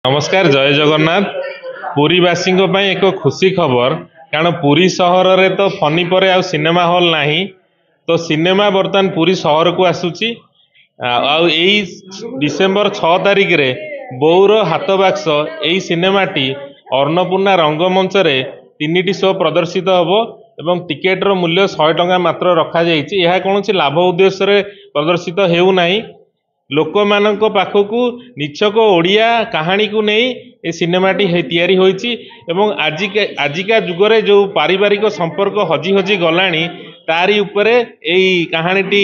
नमस्कार जय जगन्नाथ। पुरीवासी एक खुशी खबर कारण पुरी सहर में तो फनी पर आ सिनेमा हॉल नहीं तो सिनेमा बर्तमान पुरी सहर को आसूची डिसेम्बर 6 तारिख रे बौर हाथ बाक्स यही सिनेमाटी अन्नपूर्णा रंगमंच रे 3टी शो प्रदर्शित हम एवं टिकेटर मूल्य 100 टंका मात्र रखा यह कौन लाभ उद्देश्य प्रदर्शित होना लोक मान पाखकू निछक ओडिया कहानी को नहीं ए सिनेमाटी तैयारी होईची एवं आजिका जुगरे जो पारिवारिक संपर्क हजी हजी गलानी तारी उपरे एई कहानीटी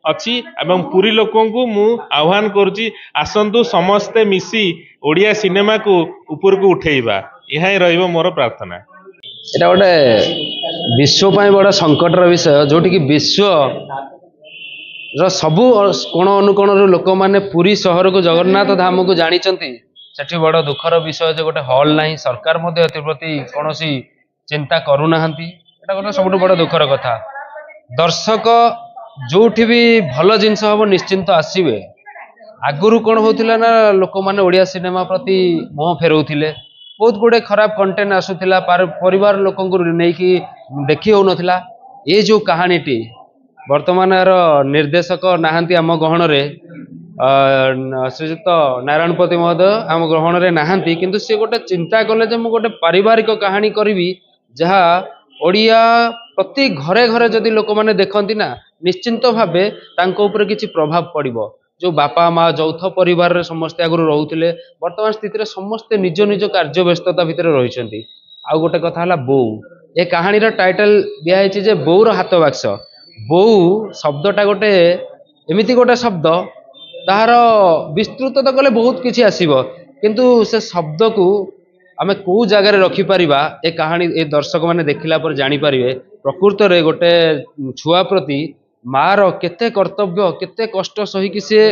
अच्छी एवं पुरी लोकों को मु आह्वान करुची आसंतु समस्ते मिसी ओडिया सिनेमा को ऊपर को उठेइबा यह ही रहिबो मोर प्रार्थना। एटा गोटे विश्व पाई बड़ा संकटर विषय जोटी कि विश्व सबू कोण अनुकोण लोक मैंने पुरी सहर को जगन्नाथ धाम को जानी सेठी बड़ दुखर विषय जो गोटे हॉल नहीं सरकार प्रति कौन चिंता करूना गोटे सब बड़ दुखर कथा। दर्शक जो भी भल जिनस हम निश्चिंत आसवे आगुरी कौन होता ना लोक मैंने ओडिया सिनेमा प्रति मुह फेरौले बहुत गुड़े खराब कंटेंट आसूला परिवार लोक देखी हो नाला ये जो कहानीटी वर्तमान यार निर्देशक नहांती आम गहन श्रीजुक्त नारायणपति महोदय आम ग्रहण नहांती किंतु सी गोटे चिंता कले जे गोटे पारिवारिक कहानी करी जहाँ ओडिया प्रति घरे घरे जदि लोक मैंने देखती ना निश्चिंत भावे तांको किसी प्रभाव पड़ो जो बापा माँ यौथ परिवार रे समस्ते आगुरी रोते वर्तमान स्थिति समस्ते निज निज कार्य व्यस्तता भितर रही। आउ गोटे कथा बो ए कहानी टाइटल दिखाई बोर हाथ बाक्स बो शब्दटा गोटे एमती गोटे शब्द तार विस्तृत तो कले बहुत किसी आसब किंतु से शब्द को आमे कौ जगार रखिपर ए कहानी ए दर्शक मैंने देखला पर जानीपर प्रकृत रे गोटे छुआ प्रति मार केते कर्तव्य केते कष्ट सही सी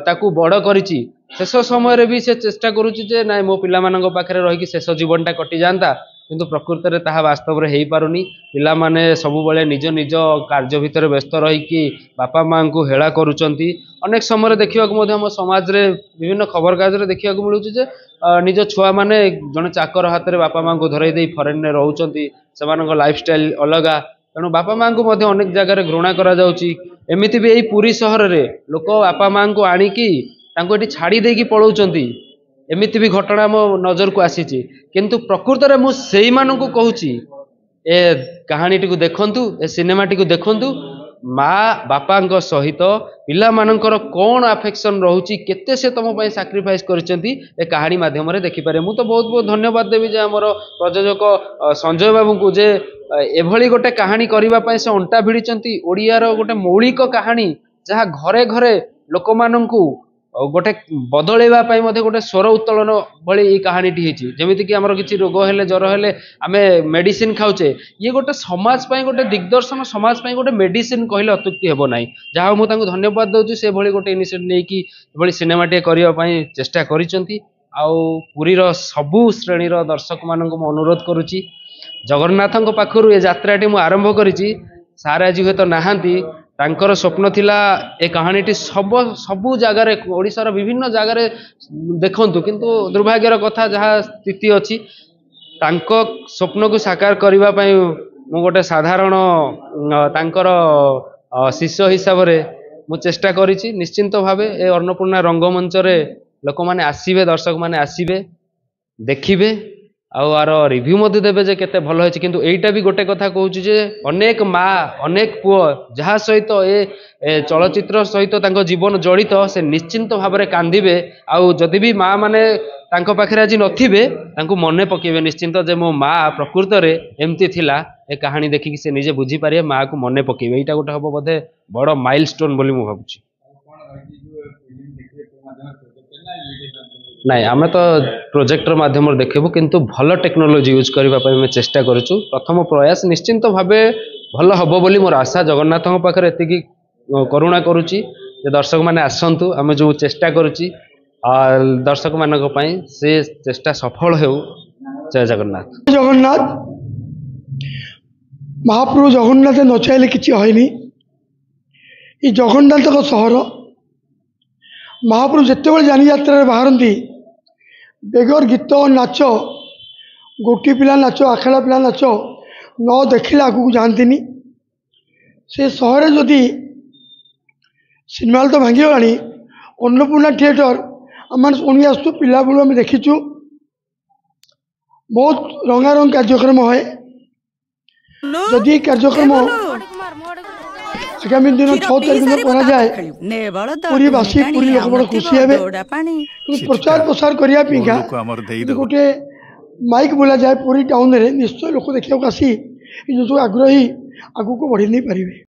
ताकू बड़ करिछि शेष समय भी से चेष्टा करुच्ची जे ना मो पिला मानक पाखरे रही शेष जीवनटा कटि जाता किंतु प्रकृत में ताहा वास्तव में हो पारुनी पिला माने सबु बळे निज निज कार्य भितर व्यस्त रही बापा माँ को हेला करुचंती। अनेक समय देखा हम समाज रे विभिन्न खबर कागज देखा मिलूँ जे निज छुआ माने जड़े चाकर हाथ में बापा माँ को धरई दे फरेन में रोचंती से लाइफस्टाइल अलगा तेणु बापा माँ को अनेक जगह घृणा करा जाउची। एमिति भी यही पुरी सहर रे लोक बापा माँ को आनिकी तांको छाड़ी देकी पलाउचंती एमिति भी घटना मो नजर को आसी किंतु प्रकृत में मुझे कहूँ ए कहानी टी देखंतु ए सिनेमाटी को देखंतु माँ बापा सहित पिला मानकर कौन आफेक्शन रोची केते से तुम पे सैक्रिफाइस करछंती ए कहानी माध्यम रे देखि पारे। मु तो बहुत बहुत धन्यवाद देवी जे हमर प्रयोजक संजय बाबू को जे एभली गोटे कहानी करबा पय से अंटा भिड़िचंती ओडियार गोटे मौलिक कहानी जहाँ घरे घरे लोक माननकु गोटे बदलैवा गोटे स्वर उत्तोलन भली ये कहानी जमीती कि आमर किसी रोग हेले ज्वर हेले आमे मेडिसिन खाऊचे ये गोटे समाज पाई गोटे दिग्दर्शन समाज पाई गोटे मेडिसिन कहले अत्युक्ति हेबो नाही। जहाँ मुझे धन्यवाद दूसरी से भली गोटे इनिशिएटिव नेकी भली सिनेमाटे करबा पई चेष्टा करिसंती। आउ पुरीर सबु श्रेणीर दर्शक मानक मु अनुरोध करुची जगन्नाथଙ୍କ पाखरु ए यात्राटी मु आरंभ करिची सारे आज हुए तो नहांती तांकर स्वप्न थिला ए कहानीटी सबु जगार ओडिशार विभिन्न जगार देखंतु किंतु दुर्भाग्यर कथा जहाँ स्थिति अच्छी तांको स्वप्न को साकार करबा पई मु गोटे साधारण तांकर शिष्य हिसाब रे मु चेष्टा करिछि। निश्चिंत भावे ए अन्नपूर्णा रंगमंच रे लोक माने आसीबे दर्शक माने आसीबे देखिबे आर रिव्यू मध्य देवे जे केते भल होछि किंतु एइटा भी गोटे कथा कहूछि जे अनेक माँ अनेक पुओ जहाँ सहित ए चलचित्र सहित तांको जीवन जड़ित से निश्चिंत भाव में कांदिबे आउ जदि भी माँ माने तांको पाखरे आज नथिबे तांको मने पकेबे निश्चिंत जे मो माँ प्रकृत रे एमती थिला ए कहानी देखिक से निजे बुझी पारे माँ को मने पकेबे एइटा गोटे हबो बोधे बड़ माइलस्टोन बोली मु भाबुछि। नाई आम तो प्रोजेक्टर माध्यम देखबू किंतु भल टेक्नोलोजी यूज करने चेष्टा करूँ प्रथम प्रयास निश्चिंत भावे भल हम बोली मोर आशा जगन्नाथ पाखे एति करुणा करुच्ची दर्शक मैंने आसतु आम जो चेष्टा करुच्ची दर्शक मान से चेष्टा सफल हो। जय जगन्नाथ। जगन्नाथ महाप्रभु जगन्नाथ न चाहले किसी हयनी ये जगन्नाथ सहर महाप्रभु जिते जानी यात्रा बाहरती बेगर गीत नाच गोटी पिला नाच आखेड़ा पिला नाच न देखिले आगू जाती से सहर जदि सिनेमा हॉल तो भांगीगला अन्नपूर्णा थिएटर आम शुणी आसू पिला बेलू आम देखीचु बहुत रंगारंग कार्यक्रम है जदि कार्यक्रम आगामी दिन 6 तारीख दिन करा जाए पूरी बासी पूरी लोक बड़ खुशी है प्रचार प्रसार करने गोटे माइक बोला जाए पूरी टाउन रे निश्चय लोक देखा आसी जो आग्रही आगू को बढ़ी नहीं पारे।